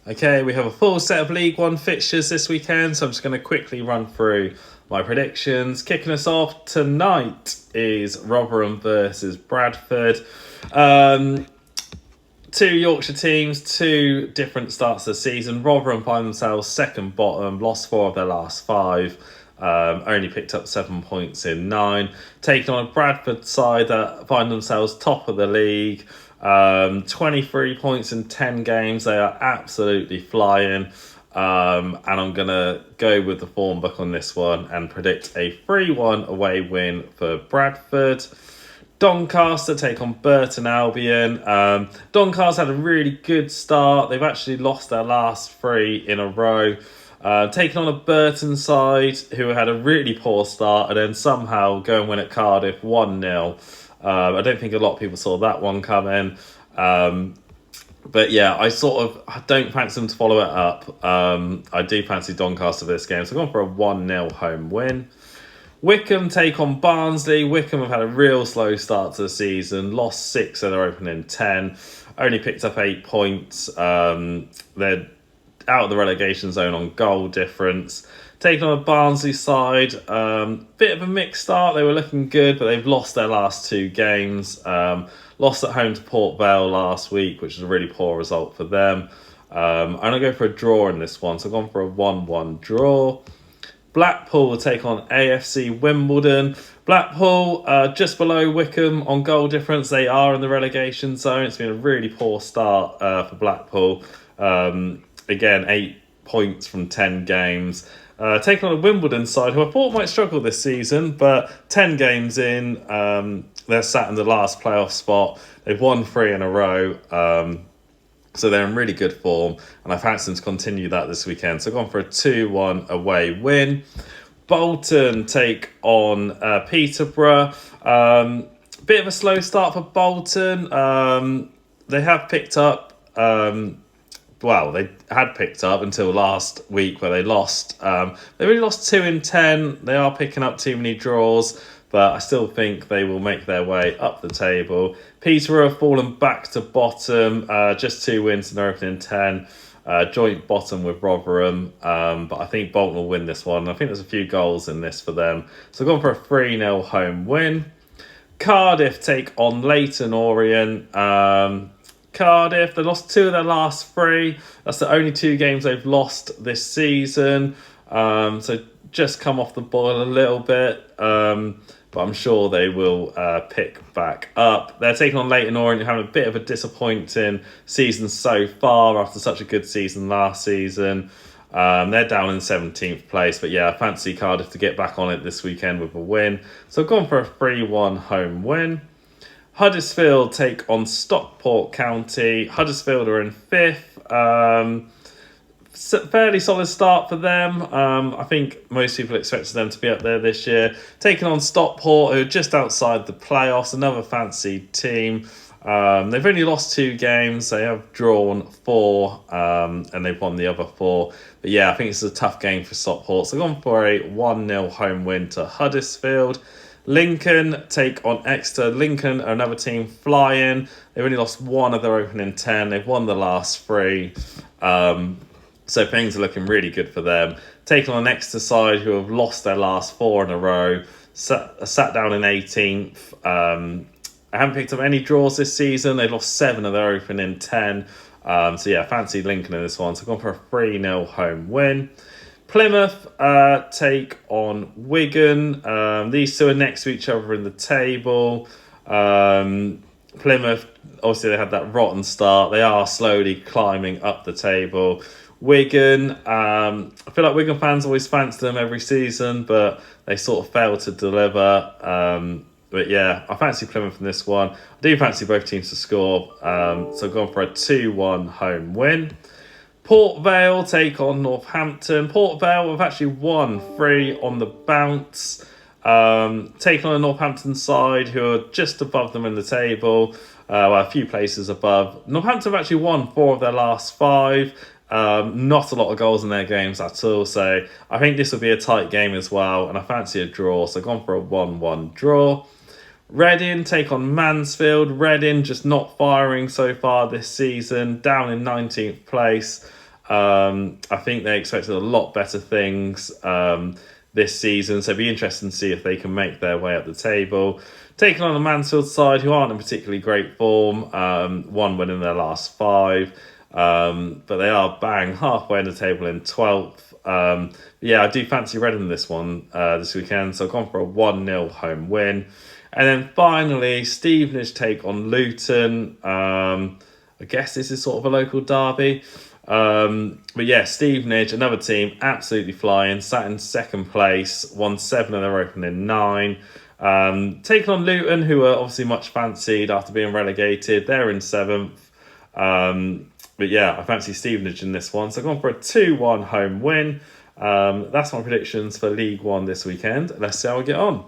Okay, we have a full set of League One fixtures this weekend, so I'm just going to quickly run through my predictions. Kicking us off tonight is Rotherham versus Bradford. Two Yorkshire teams, two different starts of the season. Rotherham find themselves second bottom, lost 4 of their last 5. Only picked up 7 points in 9. Taking on a Bradford side that find themselves top of the league. 23 points in 10 games. They are absolutely flying. And I'm going to go with the form book on this one and predict a 3-1 away win for Bradford. Doncaster take on Burton Albion. Doncaster had a really good start. They've actually lost their last 3 in a row. Taking on a Burton side who had a really poor start and then somehow go and win at Cardiff 1-0. I don't think a lot of people saw that one coming. But yeah, I don't fancy them to follow it up. I do fancy Doncaster for this game, so I'm going for a 1-0 home win. Wycombe take on Barnsley. Wycombe have had a real slow start to the season, lost 6 of their opening 10, only picked up 8 points. They're out of the relegation zone on goal difference. Taking on a Barnsley side, bit of a mixed start. They were looking good, but they've lost their last 2 games. Lost at home to Port Vale last week, which is a really poor result for them. I'm going to go for a draw in this one, so I've gone for a 1-1 draw. Blackpool will take on AFC Wimbledon. Blackpool just below Wycombe on goal difference. They are in the relegation zone. It's been a really poor start for Blackpool. Again, 8 points from 10 games. Taking on a Wimbledon side who I thought might struggle this season, but 10 games in, they're sat in the last playoff spot. They've won 3 in a row. So they're in really good form, and I fancy them to continue that this weekend. So I've gone for a 2-1 away win. Bolton take on Peterborough. Bit of a slow start for Bolton. They have picked up... they had picked up until last week where they lost. They really lost 2 in 10. They are picking up too many draws, but I still think they will make their way up the table. Peterborough have fallen back to bottom, just 2 wins in their opening 10. Joint bottom with Rotherham, but I think Bolton will win this one. I think there's a few goals in this for them. So I've gone for a 3-0 home win. Cardiff take on Leyton Orient. Cardiff, they lost 2 of their last 3. That's the only 2 games they've lost this season. So just come off the boil a little bit. But I'm sure they will pick back up. They're taking on Leyton Orient, having a bit of a disappointing season so far after such a good season last season. They're down in 17th place. But yeah, I fancy Cardiff to get back on it this weekend with a win. So I've gone for a 3-1 home win. Huddersfield take on Stockport County. Huddersfield are in 5th. Fairly solid start for them. I think most people expected them to be up there this year. Taking on Stockport, who are just outside the playoffs, another fancy team. They've only lost 2 games. They have drawn 4, and they've won the other 4. But yeah, I think it's a tough game for Stockport. So I've gone for a 1-0 home win to Huddersfield. Lincoln take on Exeter. Lincoln are another team flying. They've only lost 1 of their opening 10. They've won the last 3. So things are looking really good for them. Taking on an Exeter side who have lost their last 4 in a row. Sat down in 18th. I haven't picked up any draws this season. They've lost 7 of their opening 10. So yeah, fancy Lincoln in this one. So I've gone for a 3-0 home win. Plymouth take on Wigan. These 2 are next to each other in the table. Plymouth, obviously they had that rotten start. They are slowly climbing up the table. Wigan, I feel like Wigan fans always fancy them every season, but they sort of fail to deliver. But yeah, I fancy Plymouth in this one. I do fancy both teams to score. So I've gone for a 2-1 home win. Port Vale take on Northampton. Port Vale have actually won 3 on the bounce. Taking on a Northampton side who are just above them in the table. A few places above. Northampton have actually won 4 of their last 5. Not a lot of goals in their games at all. So I think this will be a tight game as well. And I fancy a draw. So I've gone for a 1-1 draw. Reading take on Mansfield. Reading just not firing so far this season. Down in 19th place. I think they expected a lot better things this season, so it'd be interesting to see if they can make their way up the table. Taking on the Mansfield side, who aren't in particularly great form, one win in their last 5, but they are bang halfway in the table in 12th. Yeah, I do fancy Reading this one this weekend, so I've gone for a 1-0 home win. And then finally, Stevenage take on Luton. I guess this is sort of a local derby. But yeah, Stevenage, another team, absolutely flying, sat in second place, won 7 of their opening 9. Taking on Luton, who are obviously much fancied after being relegated. They're in 7th. But yeah, I fancy Stevenage in this one. So I've gone for a 2-1 home win. That's my predictions for League One this weekend. Let's see how we get on.